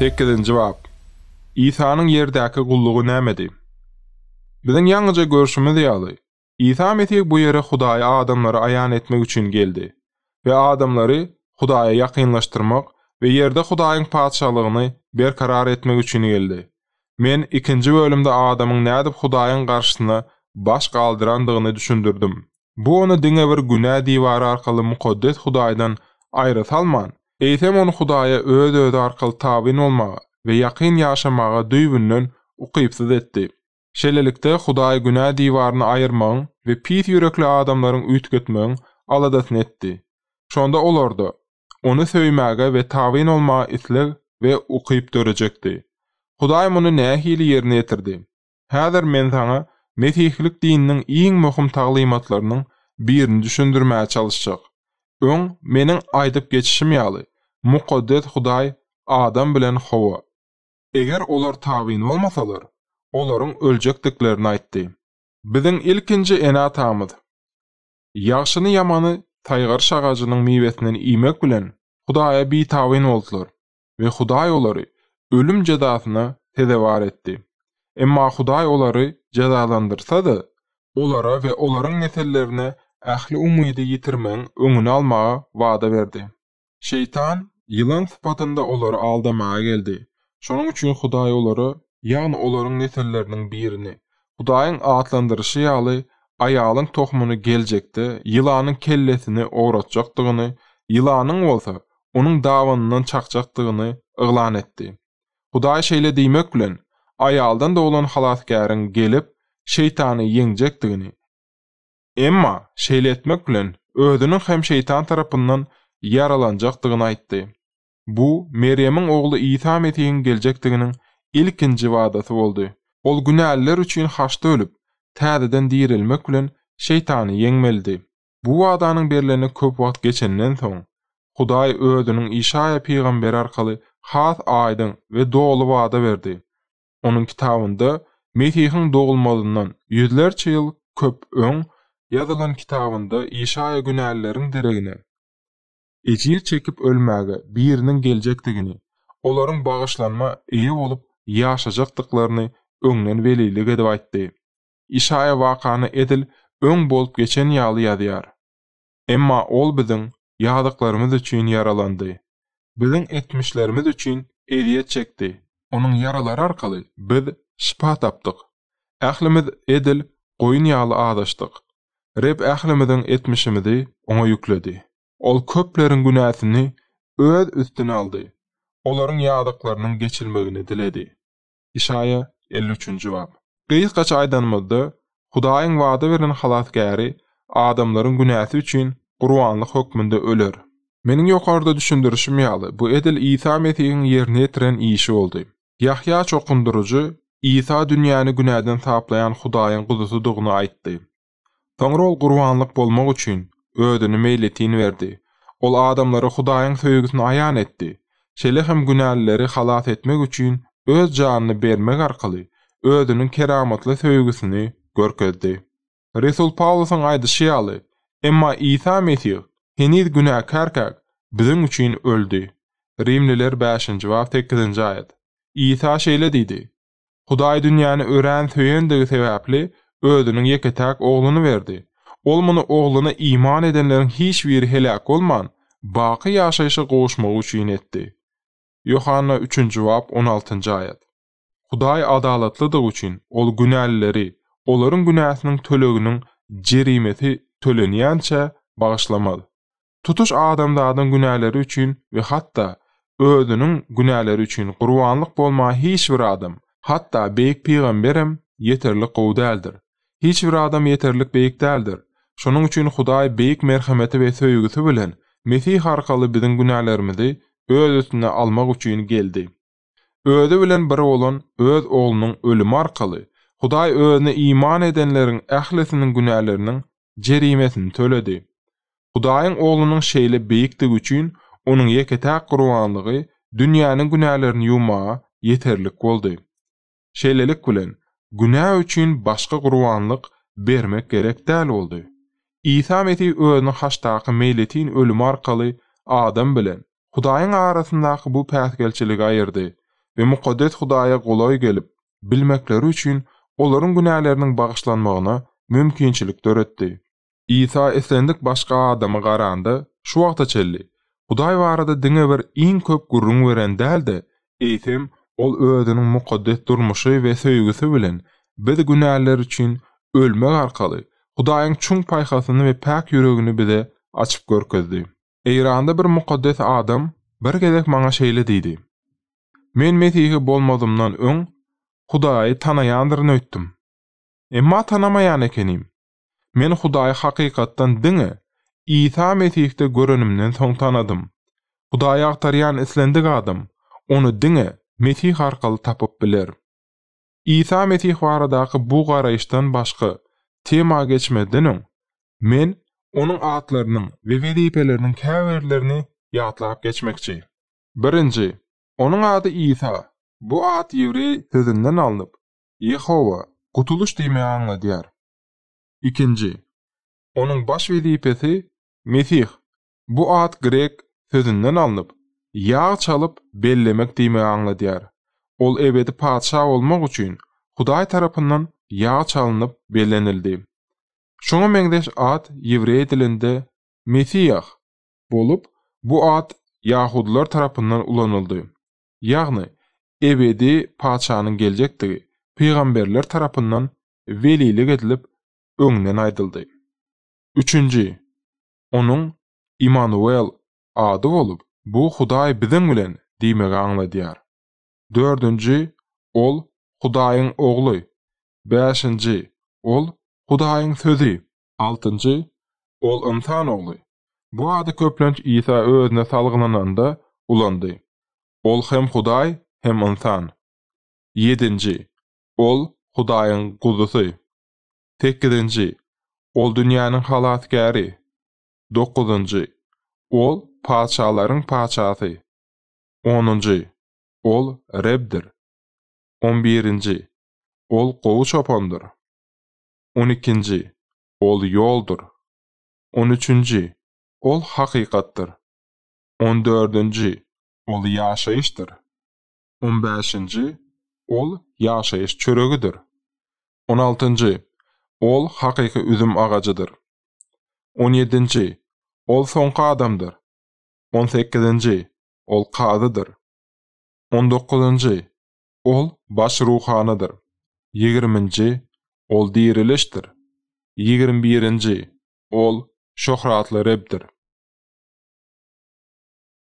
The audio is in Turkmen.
8-nji bab. İsa'nın yerdäki gullugy nämedi? Biziň ýalňyja görüşimiz ýaly. İsa Mesih bu ýere Hudaýa adamlara aýan etmek üçin geldi we adamlary Hudaýa ýakynlaşdyrmak we ýerde Hudaýyň padşahlygyny berkarar etmek üçin geldi. Men ikinji bölümde adamyň nädip Hudaýyň garşysyna baş galdyrandygyny düşündirdim. Bu onu diňe bir günä diwary arkaly mukaddes Hudaýdan aýra salman, eýsem onu Hudaýa öz arkaly tabyn bolmaga we ýakyn ýaşamaga duýbundan ukypsyz etdi. Şelelikde Hudaý günä diwaryny aýyrmagyň we pis ýürekli adamlaryň üýtgetmegiň aladasyny etdi. Şonda olarda onu söýmäge we tabyn bolmaga isleg we ukyp dörejekdi. Hudaý muny nähili ýerine ýetirdi. Häzir men sana Mesihlik dininiň iň möhüm taglymatlarynyň birini düşündirmäge çalışjak. Öň meniň aýdyp geçişim ýaly. Mukaddes Hudaý Adam bilen Hawa. Eger olar tabyn bolmasalar, olaryň öljekdiklerini aýtdy. Biziň ilkinji enatamyz ýaşyny ýamany taýgar şagajynyň miwesinden iýmek bilen Hudaýa bir tabyn boldular we Hudaý olary ölüm jazasyna tezewar etdi. Emma Hudaý olary jazalandyrsa-da, olara we olaryň nesellerine ähli umydy ýitirmeň öňüni almaga wada berdi. Şeytan yılan sıfatında olary aldamaga geldi. Şonuň üçin Hudaý olary, ýagny olaryň neselleriniň birini Hudaýyň atlandyryşy ýaly aýalyň tohmuny geljekde ýylanyň kellesini oratjakdygyny, ýylanyň bolsa onuň dawanynyň çakjakdygyny yglan etdi. Hudaý şeýle diýmek bilen aýaldan dolan halasgaryň gelip şeytany ýeňjekdigini, emma şeýle etmek bilen özüniň hem şeytan tarapyndan yaralanjakdygyny aýtdy. Bu Meryemiň ogly İsa Mesihiň geljekdiginiň ilkinji wadasy boldy. Ol günäliler üçin haçda ölüp, täzeden dirilmek bilen şeytany ýeňmeldi. Bu wadanyň berilene köp wagt geçenden soň, Hudaý özüniň Işaýa peýgamber arkaly has aýdyň we dogly wada berdi. Onuň kitabynda Mesihiň dogulmadyndan ýüzlerçe ýyl köp öň ýazylan kitabynda Işaýa günälileriň deregine ejir çekip ölmäge biriniň geljekdigini, olaryň bagyşlanma eýe bolup ýaşajakdyklaryny öňden welilik edip aýtdy. Işaýa wakany edil öň bolup geçen ýaly ýazýar. Emma ol biziň ýadyklarymyz üçin yaralandy. Biziň etmişlerimiz üçin eziýet çekdi. Onuň yaralary arkaly biz şifa tapdyk. Ählimiz edil goýun ýaly adaşdyk. Reb ählimiziň etmişimizi oňa ýükledi. Ol köpleriň günäsini öz üstüne aldy. Olaryň ýadyklarynyň geçilmegini diledi. Işaýa 53-nji bab. Gysgaç aýdanmazda Hudaýyň wada beren halasgary adamlaryň günäsi üçin Gurbanlyk hökmünde öler. Meniň ýokarda düşündirişim ýaly bu edil İsa Mesihiň ýerine ýetiren işi boldy. Yahya çokundurucu İsa dünýäni günäden saplayan Hudaýyň guzusydygyny aýtdy. Soňra ol gurbanlyk bolmak üçin özüni meýletin berdi. Ol adamlara Hudaýyň söýgüsini aýan etdi. Şeýle hem günälileri halas etmek üçin öz janyny bermek arkaly özüniň keramatly söýgüsini görkezdi. Resul Paulusyň aýdyşy ýaly, emma İsa Mesih heniz günäkärkäk biziň üçin öldü. Rimliler 5-nji bab 8-nji aýat. İsa şeýle diýdi: Hudaý dünýäni ören söýendigi sebäpli özüniň ýeketäk ogluny berdi. Ol muny ogluny iman edenleriň hiç biri helak bolman, baky ýaşaýşa goşmak üçin etdi. Yohanna 3-nji bab 16-njy aýat. Hudaý adalatlydyg üçin ol günälileri, olaryň günäsiniň töleginiň jerimeti tölenýänçe bagyşlamady. Tutuş adamlaryň günäleri üçin we hatda özüniň günäleri üçin gurbanlyk bolmagy hiç bir adam, hatda beýik peýgamberem ýeterli gowy däldir. Hiç bir adam ýeterlik beýik däldir. Şonuň üçin Hudaý beýik merhameti we söýgüsü bilen Mesih arkaly biziň günälerimizi öz üstüne almak üçin geldi. Özü bilen bir bolan öz oglunyň ölümi arkaly Hudaý özüne iman edenleriň ählisiniň günäleriniň jerimesini töledi. Hudaýyň oglunyň şeýle beýikdigi üçin onuň ýeketäk gurbanlygy dünýäniň günälerini ýuwmaga ýeterlik boldy. Şeýlelik bilen günä üçin başga gurbanlyk bermek gerek däl boldy. İsa Mesih özüniň haçdaky meýletin ölümi arkaly adam bilen Hudaýyň arasyndaky bu päsgelçiligi aýyrdy we mukaddes Hudaýa golay gelip bilmekleri üçin olaryň günäleriniň bagyşlanmagyna mümkinçilik töretdi. İsa eslendik başga adamy garandy, şu wagta çelli. Hudaý barada diňe bir iň köp gurrun beren däldi. Eýsem, ol özüniň mukaddes durmuşy we söýgüsi bilen biz günäler üçin ölmek arkaly Hudaýyň çuň paýhasyny we pak ýüregini bize açyp görkezdi. Eýranda bir mukaddes adam bir gezek maňa şeýle diýdi. Men Mesihi bolmadymdan öň Hudaýy tanaýandyryny öýtdim. Emma tanamaýan ekenim. Men Hudaýy hakykatdan diňe İsa Mesihde görenimden soň tanadym. Hudaýy agtarýan eslendik adam onu diňe Mesih arkaly tapyp biler. İsa Mesih baradaky bu garaýyşdan başga tema geçmeden öň men onuň atlarynyň we wedipeleriniň käbirlerini ýatlap geçmekçi. Birinji, onuň ady İsa. Bu at Ýevrey sözünden alınıp Yehowa, gutuluş diýmeýi aňladýar. İkinji, onuň baş wedipesi Mesih. Bu at Grek sözünden alınıp ýağ çalyp bellemek diýmeýi aňladýar. Ol ebedi padşah bolmak üçin Hudaý tarapyndan ýağ çalynyp bellenildi. Şoňa meňdeş at Ýevrey dilinde Mesih bolup bu at Yahudiler tarapyndan ulanyldy. Ýagny ebedi padşanyň geljektigi peýgamberler tarapyndan velilik edilip öňden aýdyldy. Üçünji, onuň Immanuel ady bolup bu Hudaý biziň bilen diýmegi aňladýar. Dördünji, ol Hudaýyň ogly. Beşinji, ol Hudaýyň sözi. Altynji, ol insan ogly. Bu ady köplenç İsa özüne salgynananda ulandy. Ol hem Hudaý hem insan. Yedinji, ol Hudaýyň gudusy. Sekizinji, ol dünýäniň halasgäri. Dokuzunji, ol padşalaryň padşasy. Onunji, ol Rebdir. 11-nji, ol gowy çopandyr. 12-nji, ol ýoldur. 13-nji, ol hakykatdyr. 14-nji, ol ýaşaýyşdyr. 15-nji, ol ýaşaýyş çöregidir. 16-njy, ol hakyky üzüm agajydyr. 17-nji, ol soňky adamdyr. 18-nji, ol kazydyr. 19-njy, ol baş ruhanydyr. 20-nji, ol dirilişdir. 21-nji, ol şöhratly Rebdir.